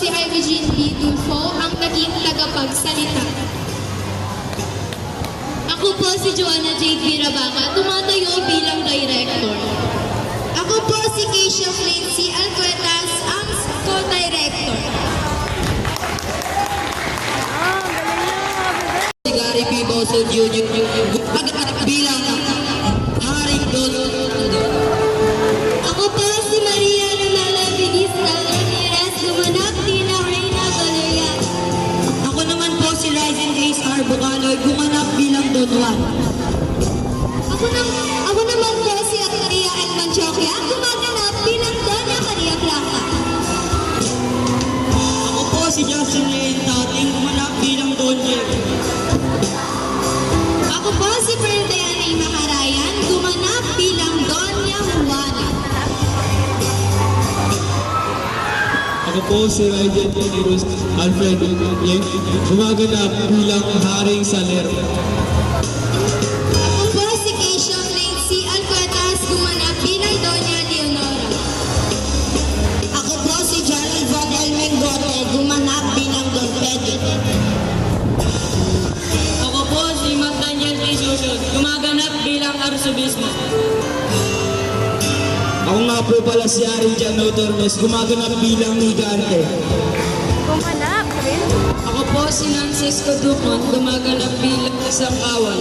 si Ivy B. Tulfo, ang naging tagapagsalita. Ako po si Joanna Jade Virabaca, tumatayo bilang director. Ako po si Keisha Flincy Alcuetas, ang co-director. Si Gary P. Bosel Jr. bilang Haring Don. Ako po si Maria Renala Vinista Ramirez, gumanap bilang Reyna Galea. Ako naman po si Ryzen Ace R. Bucaloy, gumanap bilang Don Juan. Ako naman po si Maria N. Manchokia, gumaganap bilang Doña Maria Blanca. Ako po si Justin Leen Tating, gumanap bilang Don Jeff. Ako po si Ferdinand Maharayan, gumanap bilang Doña Juana. Ako po si Raiden Tirus Alfredo, gumaganap bilang Haring Saler. Ako po si Keisha Flincy Alcuetas, gumanap bilang Doña Leonora. Ako po si Gerald Vadel Mengote, gumanap bilang Don Pedro. Ako po si Matt Daniel Tisusun, gumaganap bilang Arsobispo. Ako nga po pala si Arin Jano Tormes, gumaganap bilang Higante. Kumanap rin. Ako po si Francisco Ducon, gumaganap bilang isang kawal.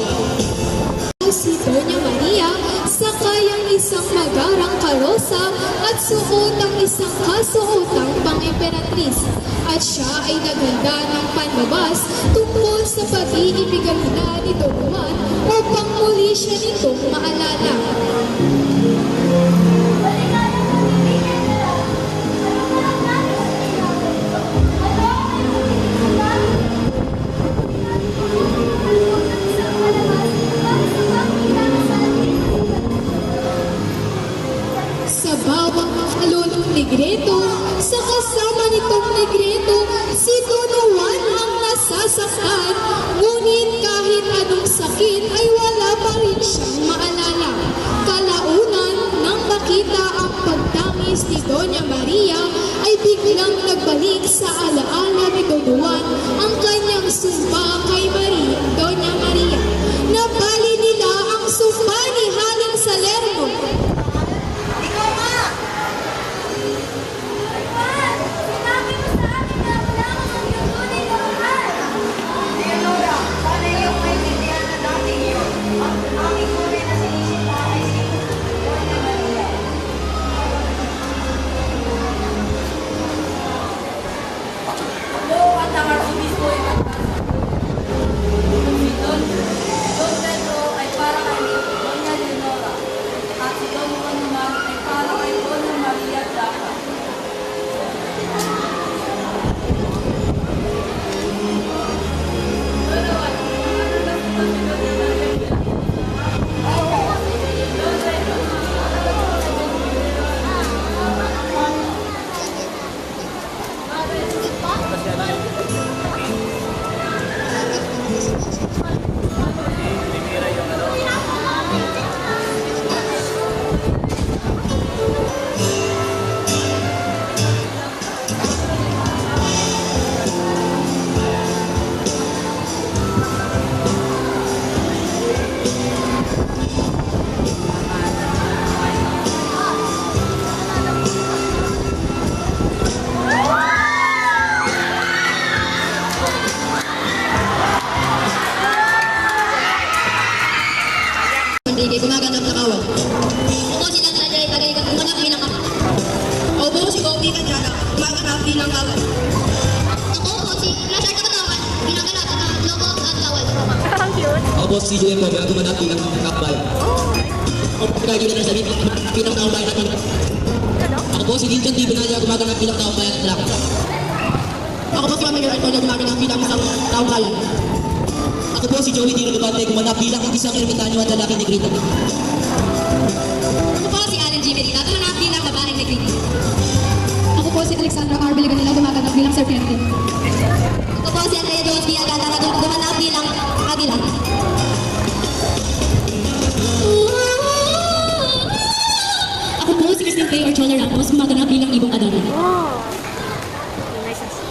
Si Doña Maria, sakay ang isang magarang karosa at suot ang isang kasuotang pang-imperatriz. At siya ay naghanda ng panlabas tungkol sa pag-iibigan nila ni Don Juan upang muli siya nitong maalala. Sa bawang alunong negreto, sa kasama nitong negreto, si Don Juan ang nasasaktan. Ngunit kahit anong sakit ay wala pa rin siyang maalala. Kalaunan nang makita ang pagtangis ni Doña Maria, ay biglang nagbalik sa alaala ni Don Juan ang kanyang sumpa kay Maria, Doña Maria. Nabali nila ang sumpa ni Haring Salerno. Gumaganap na kawal. Ako si Naglalay, tagaligang gumanap bilang kawal. Ako po si Kobe Kajara, gumaganap bilang kawal. Ako po si Lazar Kapatawan, ginaganap ng lobo at kawal. Ang cute. Ako po si JM Poga, gumanap bilang Kapbay. Ako po kayo na sabihin, bilang taong bayan natin. Ako po si Dilton T. Binaya, gumaganap bilang taong bayan at Black. Ako po si Mami Antonio, gumaganap bilang isang taong bayan. Ako po si Joey Tino Dubante, gumanap bilang isang ermitanyo at lalaking negrito. Ako po si Allen G. Merita, gumanap bilang babaeng negrito. Ako po si Alexandra R. Biliganila, gumaganap bilang serpiente. Ako po si Andrea Jones Villa Gatara, gumanap bilang Agila. Ako po si Christine Faye Orchola Ramos, gumaganap bilang Ibong Adana. Oh. Nice.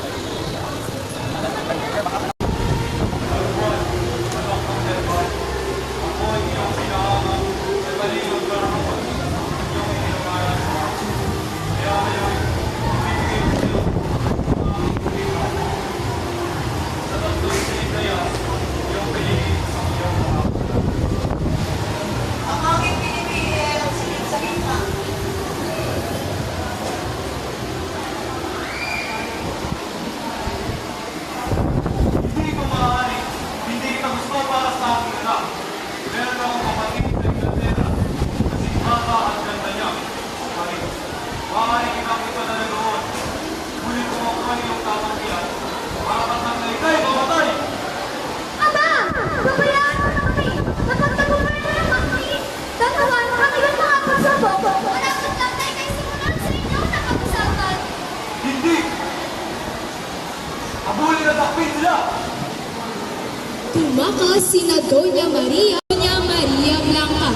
sina Doña Maria Blanca.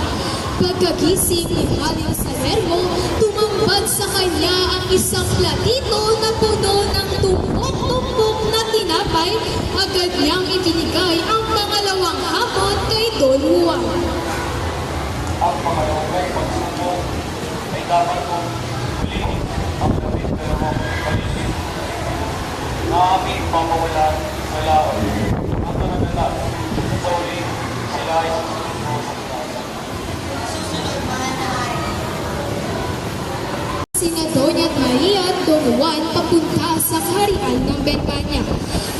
Pagkagising ni Haling Salermo, tumambad sa kanya ang isang platito na puno ng tumpok-tumpok na tinapay. Agad niyang ibinigay ang pangalawang hapon kay Don Juan. Ang pangalawang pagsubok ay dapat kong ulitin ang labing dalawang paligid na aming pamawalan sa laon at nanagalat sa uli sila ay susunod sa pinasa. Sina Doña Maria at Don Juan papunta sa kaharian ng Betania.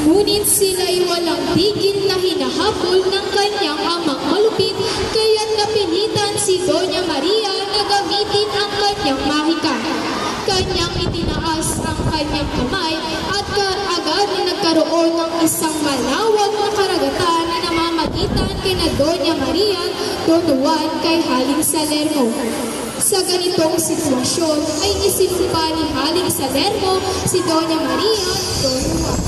Ngunit sila'y walang tigil na hinahabol ng kanyang amang malupit, kaya't napilitan si Doña Maria na gamitin ang kanyang mahika. Kanyang itinaas ang kanyang kamay at agad na nagkaroon ng isang malawak na karagatan na namamagitan kina Doña Maria at Don Juan kay Haling Salermo. Sa ganitong sitwasyon ay isinumpa ni Haling Salermo si Doña Maria at Don Juan.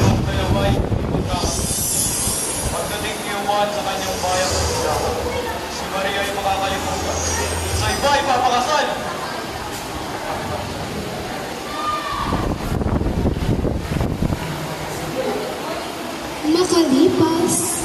Ang dalawa'y magkakasal. Pagdating ni Juan sa kanyang bayang isla, si Maria ay makakalimutan. Sa iba ay papakasal! Makalipas